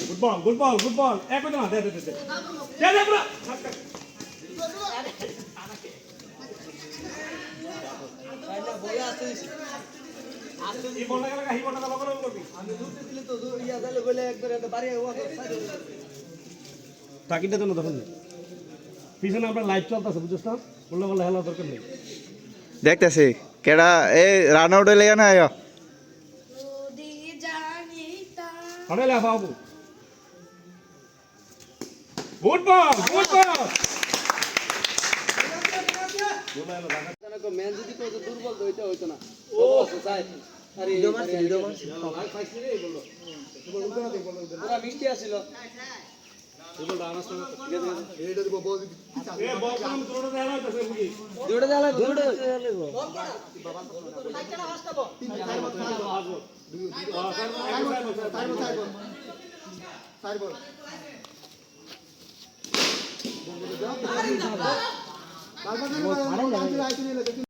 good ball এক না দে দে দে দে দে পুরো এই বলটা গেল কাহি বলটা দাও করে করবি আমি দুটো দিলে তো ইয়া দালে বলে একবার এটা বাড়ি ও টাকিটা তো না তখন পিছনে আমরা লাইভ চলতেছে বুঝছ না বললে হেলা দরকার নেই দেখতেছি কেডা এই রান আউট হইলে না আয় আরে লা বাবু গুড বল মেন যদি কত দুর্বল হইতো হইতো না ও সাই আরে ভিডিও মারছি ভাই পাইছি রে বললো পুরা মিষ্টি আছিল বলটা আনাস না এইটা দিব বল এ বল কাম দৌড়ে দেলা তসে বুঝি দৌড়ে দেলা বল করা সাইকেল হাসতাবো তিন চার বল চার বল কালকে